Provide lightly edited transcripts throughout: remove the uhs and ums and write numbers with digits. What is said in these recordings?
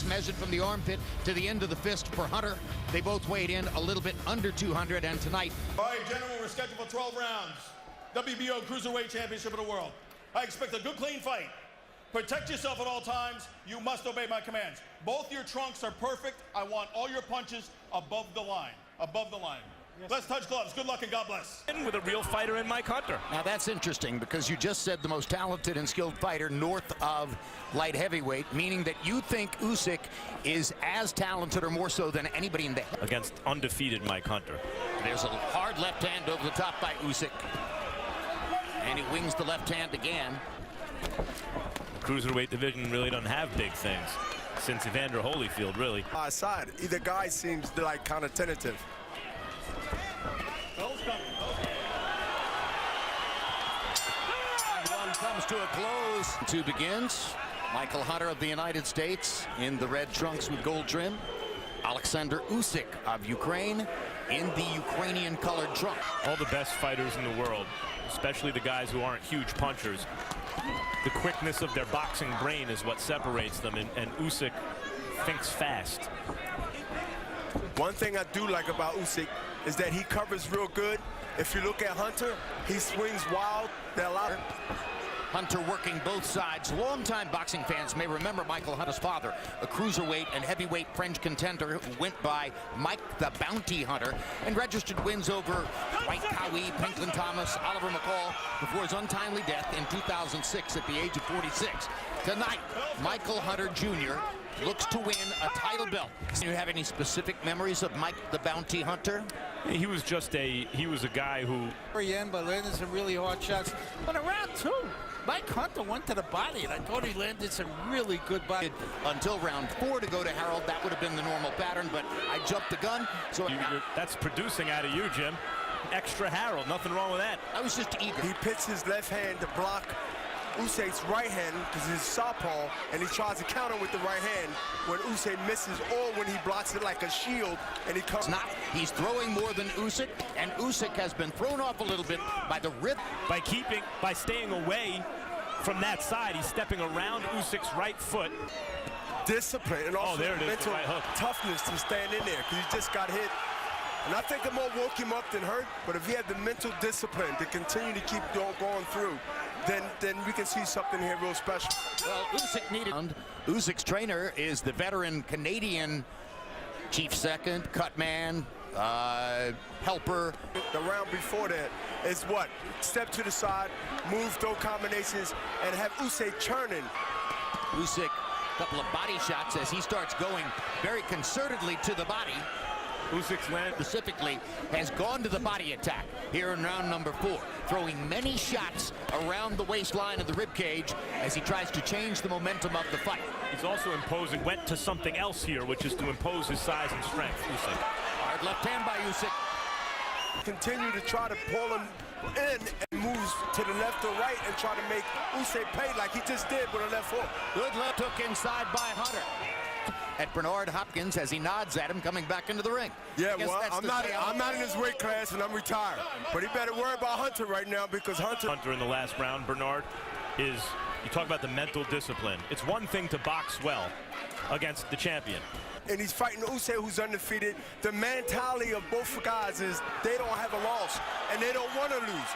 measured from the armpit to the end of the fist for Hunter. They both weighed in a little bit under 200, and tonight... All right, gentlemen, we're scheduled for 12 rounds. WBO Cruiserweight Championship of the World. I expect a good, clean fight. Protect yourself at all times. You must obey my commands. Both your trunks are perfect. I want all your punches above the line. Above the line. Yes. Let's touch gloves. Good luck and God bless. With a real fighter in Mike Hunter. Now that's interesting because you just said the most talented and skilled fighter north of light heavyweight, meaning that you think Usik is as talented or more so than anybody in the... Against undefeated Mike Hunter. There's a hard left hand over the top by Usik. And he wings the left hand again. The cruiserweight division really doesn't have big things since Evander Holyfield, really. Side, either guy seems like kind of tentative. One comes to a close. Two begins. Michael Hunter of the United States in the red trunks with gold trim. Alexandr Usik of Ukraine in the Ukrainian colored trunk. All the best fighters in the world, especially the guys who aren't huge punchers, the quickness of their boxing brain is what separates them, and Usik thinks fast. One thing I do like about Usik is that he covers real good. If you look at Hunter, he swings wild. Hunter working both sides. Longtime boxing fans may remember Michael Hunter's father, a cruiserweight and heavyweight French contender who went by Mike the Bounty Hunter and registered wins over White Cowie, Pinklin Thomas, Oliver McCall before his untimely death in 2006 at the age of 46. Tonight, Michael Hunter Jr. looks to win a title belt. Do you have any specific memories of Mike the Bounty Hunter? He was a guy who... Very end, but landed some really hard shots. But around two, Mike Hunter went to the body, and I thought he landed some really good body. Until round 4 to go to Harold, that would have been the normal pattern, but I jumped the gun. So that's producing out of you, Jim. Extra Harold, nothing wrong with that. I was just eager. He pits his left hand to block Usyk's right hand because he's southpaw, and he tries to counter with the right hand when Usyk misses, or when he blocks it like a shield and he comes. He's throwing more than Usik, and Usik has been thrown off a little bit by the rip. By staying away from that side, he's stepping around Usyk's right foot. Discipline and also mental right toughness to stand in there because he just got hit. And I think it more woke him up than hurt, but if he had the mental discipline to continue to keep going through, then we can see something here real special. Well, Usik needed. Usyk's trainer is the veteran Canadian chief second, cut man, helper. The round before that is what? Step to the side, move, throw combinations, and have Usik churning. Usik, a couple of body shots as he starts going very concertedly to the body. Usyk's land specifically has gone to the body attack here in round number 4, throwing many shots around the waistline of the rib cage as he tries to change the momentum of the fight. He's also went to something else here, which is to impose his size and strength. Usik. Hard left hand by Usik. Continue to try to pull him in and moves to the left or right and try to make Usik pay like he just did with a left hook. Good left hook inside by Hunter. At Bernard Hopkins as he nods at him coming back into the ring. Yeah, well, I'm not in his weight class and I'm retired. But he better worry about Hunter right now because Hunter in the last round, Bernard, is, you talk about the mental discipline. It's one thing to box well against the champion. And he's fighting Usik, who's undefeated. The mentality of both guys is they don't have a loss and they don't want to lose.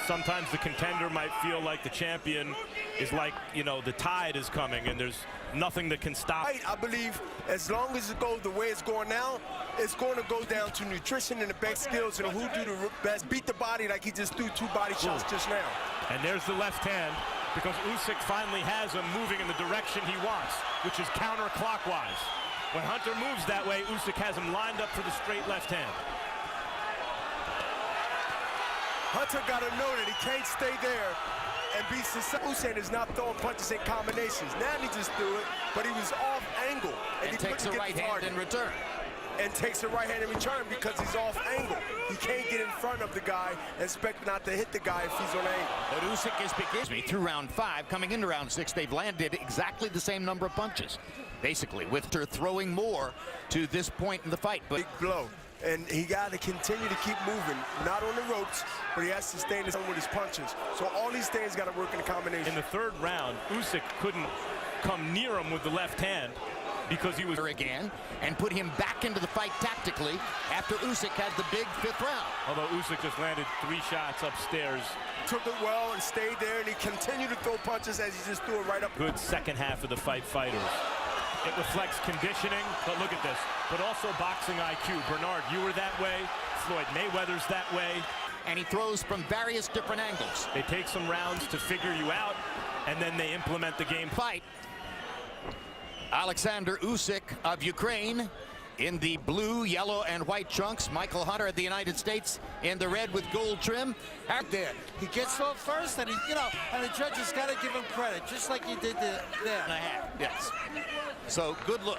Sometimes the contender might feel like the champion is like, you know, the tide is coming and there's nothing that can stop. I believe as long as it goes the way it's going now, it's going to go down to nutrition and the best skills and who do the best. Beat the body like he just threw 2 body shots just now. And there's the left hand because Usik finally has him moving in the direction he wants, which is counterclockwise. When Hunter moves that way, Usik has him lined up for the straight left hand. Hunter got to know that he can't stay there and be successful. Usik is not throwing punches in combinations. Now he just threw it, but he was off angle. And he takes a right hand in return. And takes a right hand in return because he's off angle. He can't get in front of the guy and expect not to hit the guy if he's on angle. But Usik is beginning through round 5. Coming into round 6, they've landed exactly the same number of punches. Basically, with her throwing more to this point in the fight. But big blow. And he got to continue to keep moving, not on the ropes, but he has to stay in his own with his punches. So all these things got to work in a combination. In the 3rd round, Usik couldn't come near him with the left hand because he was again and put him back into the fight tactically after Usik had the big 5th round. Although Usik just landed 3 shots upstairs. Took it well and stayed there, and he continued to throw punches as he just threw it right up. Good second half of the fight fighters. It reflects conditioning, but look at this. But also boxing IQ. Bernard, you were that way. Floyd Mayweather's that way. And he throws from various different angles. They take some rounds to figure you out, and then they implement the game. Fight. Alexander Usik of Ukraine in the blue, yellow, and white trunks. Michael Hunter of the United States in the red with gold trim. Out there, he gets off first, and and the judges got to give him credit, just like he did there. And a half, yes. So good look.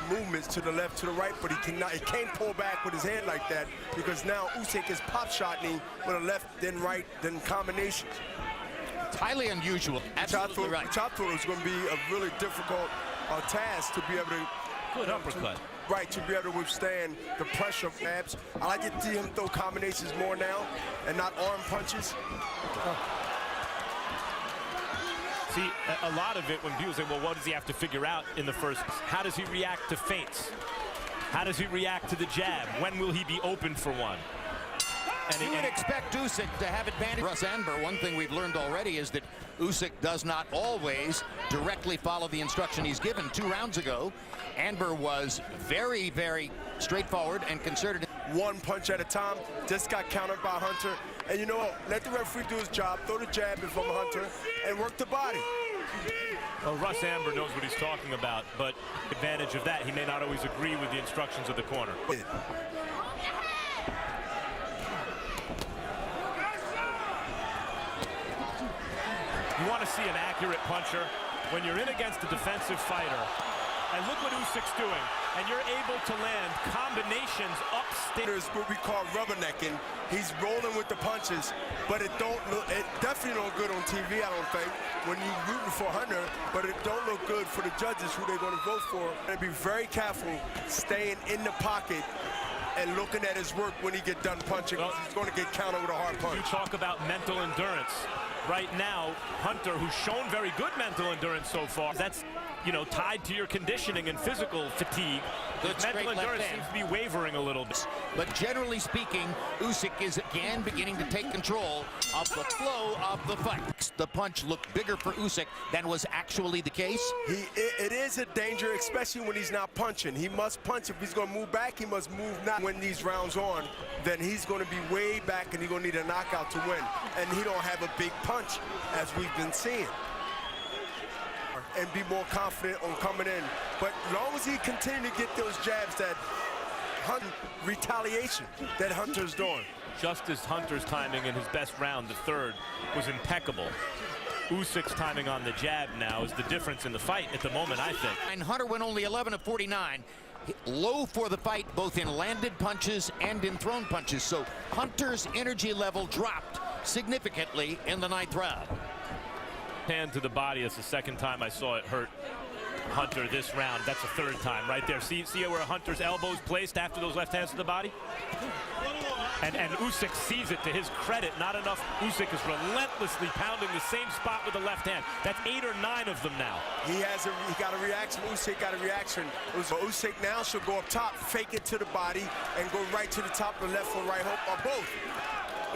Movements to the left, to the right, but he can't pull back with his hand like that because now Usik is pop shotting with a left, then right, then combinations. It's highly unusual. Absolutely right. Chop throw is going to be a really difficult task to be able to. Good uppercut. Right, to be able to withstand the pressure of abs. I like to see him throw combinations more now and not arm punches. See, a lot of it when people say, well, what does he have to figure out in the first? How does he react to feints? How does he react to the jab? When will he be open for one? And you would expect Usik to have advantage. Russ Anber, one thing we've learned already is that Usik does not always directly follow the instruction he's given. 2 rounds ago, Anber was very, very straightforward and concerted. One punch at a time, just got countered by Hunter. And you know what? Let the referee do his job, throw the jab if I'm Hunter, and work the body. Well, Russ Anber knows what he's talking about, but advantage of that, he may not always agree with the instructions of the corner. You want to see an accurate puncher when you're in against a defensive fighter. And look what Usyk's doing. And you're able to land combinations upstairs. What we call rubbernecking. He's rolling with the punches, but it definitely don't good on TV, I don't think, when you're rooting for Hunter, but it don't look good for the judges who they're going to vote for. And be very careful staying in the pocket and looking at his work when he get done punching. Well, he's going to get countered with a hard punch. You talk about mental endurance. Right now, Hunter, who's shown very good mental endurance so far, that's, tied to your conditioning and physical fatigue. Mental endurance seems to be wavering a little bit. But generally speaking, Usik is again beginning to take control of the flow of the fight. The punch looked bigger for Usik than was actually the case. It is a danger, especially when he's not punching. He must punch. If he's going to move back, he must move not. When these rounds on, then he's going to be way back and he's going to need a knockout to win. And he don't have a big punch, as we've been seeing. And be more confident on coming in. But as long as he continue to get those jabs, that retaliation that Hunter's doing. Just as Hunter's timing in his best round, the 3rd, was impeccable. Usyk's timing on the jab now is the difference in the fight at the moment, I think. And Hunter went only 11 of 49. Low for the fight, both in landed punches and in thrown punches. So Hunter's energy level dropped significantly in the 9th round. Hand to the body. That's the 2nd time I saw it hurt Hunter this round. That's the 3rd time right there. See where Hunter's elbow's placed after those left hands to the body? And Usik sees it to his credit. Not enough. Usik is relentlessly pounding the same spot with the left hand. That's 8 or 9 of them now. He got a reaction. Usik got a reaction. Usik now should go up top, fake it to the body, and go right to the top of the left or right hook, or both.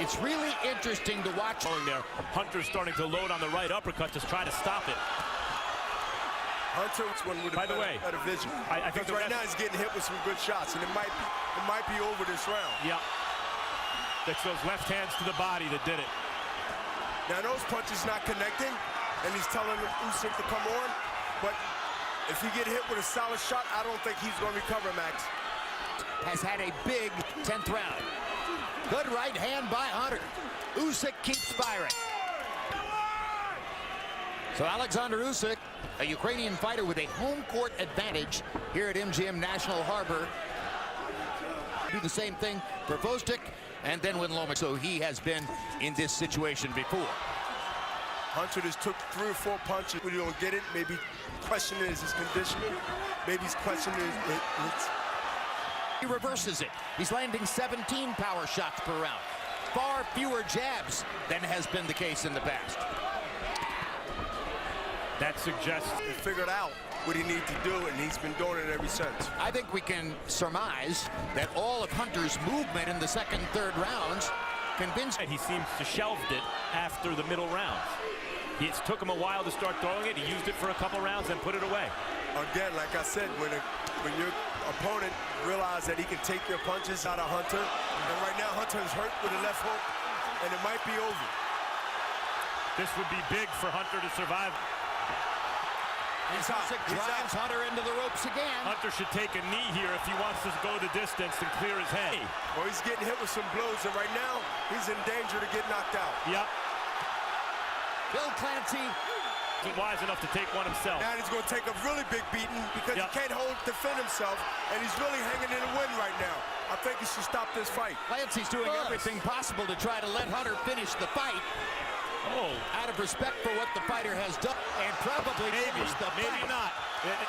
It's really interesting to watch. Going there, Hunter's starting to load on the right uppercut to try to stop it. Hunter's one with better vision. I think right now he's getting hit with some good shots, and it might be over this round. Yeah, it's those left hands to the body that did it. Now those punches not connecting, and he's telling Usik to come on. But if he get hit with a solid shot, I don't think he's going to recover, Max. Has had a big 10th round. Good right hand by Hunter. Usik keeps firing. So Alexander Usik, a Ukrainian fighter with a home court advantage here at MGM National Harbor. Do the same thing for Usik and then win Loma. So he has been in this situation before. Hunter just took 3 or 4 punches. When you don't get it, maybe questioning is his conditioning. Maybe he's questioning his. He reverses it. He's landing 17 power shots per round. far fewer jabs than has been the case in the past. That suggests He figured out what he needed to do, and he's been doing it ever since. I think we can surmise that all of Hunter's movement in the second, third rounds convinced. he seems to shelved it after the middle rounds. It took him a while to start throwing it. He used it for a couple rounds and put it away. Again, like I said, when your opponent realizes that he can take your punches out of Hunter, and right now Hunter is hurt with a left hook, and it might be over. This would be big for Hunter to survive. Usik drives Hunter into the ropes again. Hunter should take a knee here if he wants to go the distance and clear his head. Well, he's getting hit with some blows, and right now he's in danger to get knocked out. Yep. Bill Clancy He's wise enough to take one himself. Now he's going to take a really big beating because he can't defend himself, and he's really hanging in the wind right now. I think he should stop this fight. Clancy's doing everything possible to try to let Hunter finish the fight. Out of respect for what the fighter has done, and probably finish the fight. Maybe not.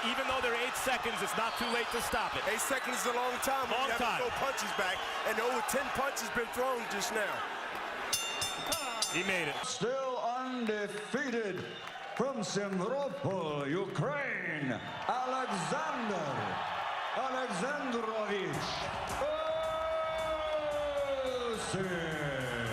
Even though they're 8 seconds, it's not too late to stop it. 8 seconds is a long time. Long when you have to throw punches back, and over 10 punches been thrown just now. He made it. Still undefeated from Simferopol, Ukraine, Alexander Alexandrovich Usik.